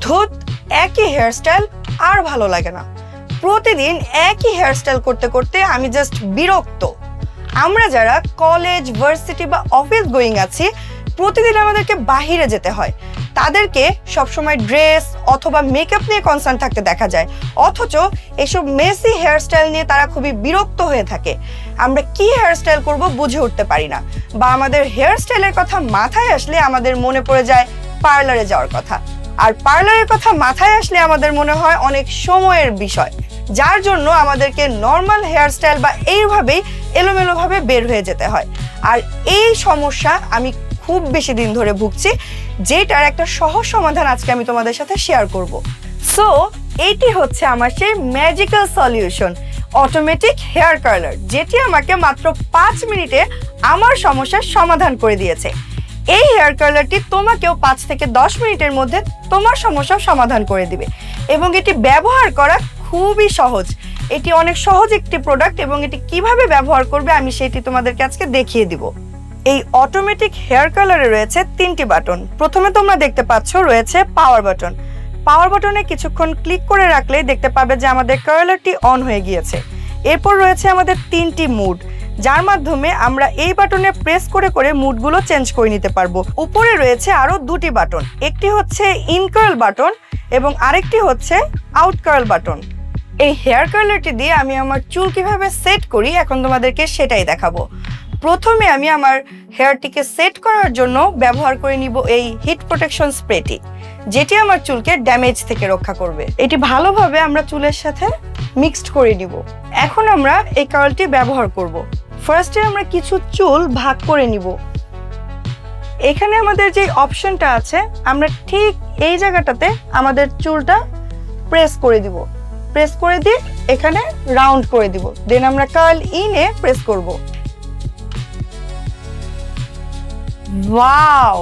ধুত, একই হেয়ারস্টাইল আর ভালো লাগে না। প্রতিদিন একই হেয়ারস্টাইল করতে করতে আমি জাস্ট বিরক্ত। আমরা যারা কলেজ, ভার্সিটি বা অফিস গোয়িং আছি, প্রতিদিন আমাদেরকে বাহিরে যেতে হয়, তাদেরকে সবসময় ড্রেস অথবা মেকআপ নিয়ে কনসার্ন থাকতে দেখা যায়, অথচ এসব মেসি হেয়ারস্টাইল নিয়ে তারা খুবই বিরক্ত হয়ে থাকে। আমরা কি হেয়ারস্টাইল করব বুঝে উঠতে পারি না, বা আমাদের হেয়ারস্টাইলের কথা মাথায় আসলে আমাদের মনে পড়ে যায় পার্লারে যাওয়ার কথা, আর পার্লারের কথা মাথায় আসলে আমাদের মনে হয় অনেক সময়ের বিষয়, যার জন্য আমাদেরকে নর্মাল হেয়ারস্টাইল বা এইভাবেই এলোমেলোভাবে বের হয়ে যেতে হয়। আর এই সমস্যা আমি খুব বেশি দিন ধরে ভুগছি, যেটার একটা সহজ সমাধান আজকে আমি তোমাদের সাথে শেয়ার করব। সো এইটি হচ্ছে আমার সেই magical solution, automatic hair curler, যেটি আমাকে মাত্র 5 মিনিটে আমার সমস্যার সমাধান করে দিয়েছে। এই হেয়ার কার্লারটি তোমাকেও 5 থেকে 10 মিনিটের মধ্যে তোমার সমস্যার সমাধান করে দিবে, এবং এটি ব্যবহার করা খুবই সহজ। এটি অনেক সহজ একটি প্রোডাক্ট, এবং এটি কিভাবে ব্যবহার করবে আমি সেটি তোমাদেরকে আজকে দেখিয়ে দিব। এই অটোমেটিক হেয়ার কালারে রয়েছে 3টি বাটন। প্রথমে তোমরা দেখতে পাচ্ছ রয়েছে পাওয়ার বাটন। পাওয়ার বাটনে কিছুক্ষণ ক্লিক করে রাখলেই দেখতে পাবে যে আমাদের কার্লারটি অন হয়ে গিয়েছে। এরপর রয়েছে আমাদের 3টি মুড, যার মাধ্যমে আমরা এই বাটনে প্রেস করে করে মুডগুলো চেঞ্জ করে নিতে পারবো। উপরে রয়েছে আরো 2টি বাটন, একটি হচ্ছে ইন কার্ল বাটন এবং আরেকটি হচ্ছে আউট কার্ল বাটন। এই হেয়ার কার্লারটি দিয়ে আমি আমার চুল কিভাবে সেট করি এখন তোমাদেরকে সেটাই দেখাবো। প্রথমে আমি আমার হেয়ারটিকে সেট করার জন্য ব্যবহার করে নিব এই হিট প্রোটেকশন স্প্রেটি, যেটি আমার চুলকে ড্যামেজ থেকে রক্ষা করবে। এটি ভালোভাবে আমরা চুলের সাথে মিক্সড করে নিব। এখন আমরা এই কার্লটি ব্যবহার করব। ফার্স্টে আমরা কিছু চুল ভাগ করে নিব। এখানে আমাদের যে অপশনটা আছে, আমরা ঠিক এই জায়গাটাতে আমাদের চুলটা প্রেস করে দিব। প্রেস করে দিয়ে এখানে রাউন্ড করে দিব, দেন আমরা কার্ল ইনে প্রেস করব। ওয়াও,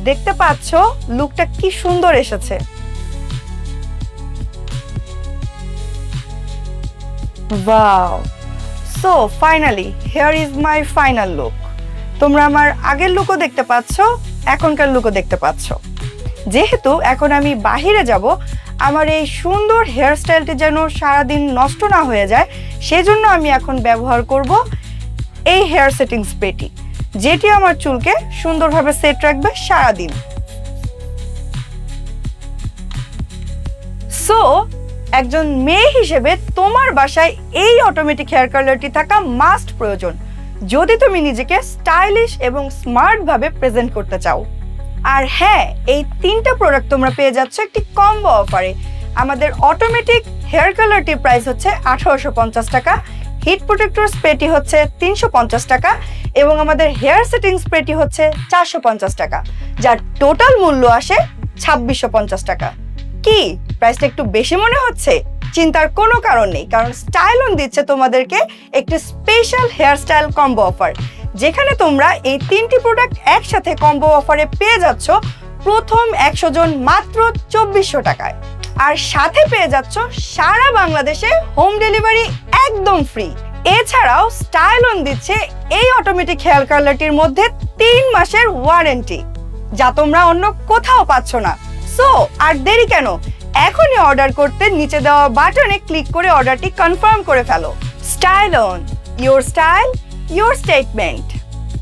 দেখতে পাচ্ছ লুকটা কি সুন্দর এসেছে। Wow, so finally here is my final look. তোমরা আমার আগের লুকও দেখতে পাচ্ছ, এখনকার লুকও দেখতে পাচ্ছ। যেহেতু এখন আমি বাহিরে যাব, আমার এই সুন্দর হেয়ারস্টাইলটি যেন সারাদিন নষ্ট না হয়ে যায়, সেজন্য আমি এখন ব্যবহার করব এই হেয়ার সেটিং স্প্রেটি, যেটি আমার চুলকে সুন্দরভাবে সেট রাখবে সারাদিন। সো একজন মেয়ে হিসেবে তোমার বাসায় এই অটোমেটিক হেয়ার কার্লারটি থাকা মাস্ট প্রয়োজন, যদি তুমি নিজেকে স্টাইলিশ এবং স্মার্ট ভাবে প্রেজেন্ট করতে চাও। আর হ্যাঁ, এই 3টা প্রোডাক্ট তোমরা পেয়ে যাচ্ছ একটি কম্বো অফারে। আমাদের অটোমেটিক হেয়ার কালারটির প্রাইস হচ্ছে 1850 টাকা, হিট প্রোটেক্টর স্প্রেটি হচ্ছে 350 টাকা, এবং আমাদের হেয়ার সেটিং স্প্রেটি হচ্ছে 450 টাকা, যার টোটাল মূল্য আসে 2650 টাকা। কি প্রাইসটা একটু বেশি মনে হচ্ছে? চিন্তার কোনো কারণ নেই, কারণ স্টাইলন দিচ্ছে তোমাদেরকে একটি স্পেশাল হেয়ারস্টাইল কম্বো অফার, যেখানে তোমরা এই 3টি প্রোডাক্ট একসাথে কম্বো অফারে পেয়ে যাচ্ছ প্রথম 100 জন মাত্র 2400 টাকায়। আর সাথে পেয়ে যাচ্ছ সারা বাংলাদেশে হোম ডেলিভারি একদম ফ্রি। এছাড়াও স্টাইলন দিচ্ছে এই অটোমেটিক হেয়ার কার্লারটির মধ্যে 3 মাসের ওয়ারেন্টি, যা তোমরা অন্য কোথাও পাচ্ছ না। সো আর দেরি কেন, এখনই অর্ডার করতে নিচে দেওয়া বাটনে ক্লিক করে অর্ডারটি কনফার্ম করে ফেলো। স্টাইলন, ইওর স্টাইল, ইওর স্টেটমেন্ট।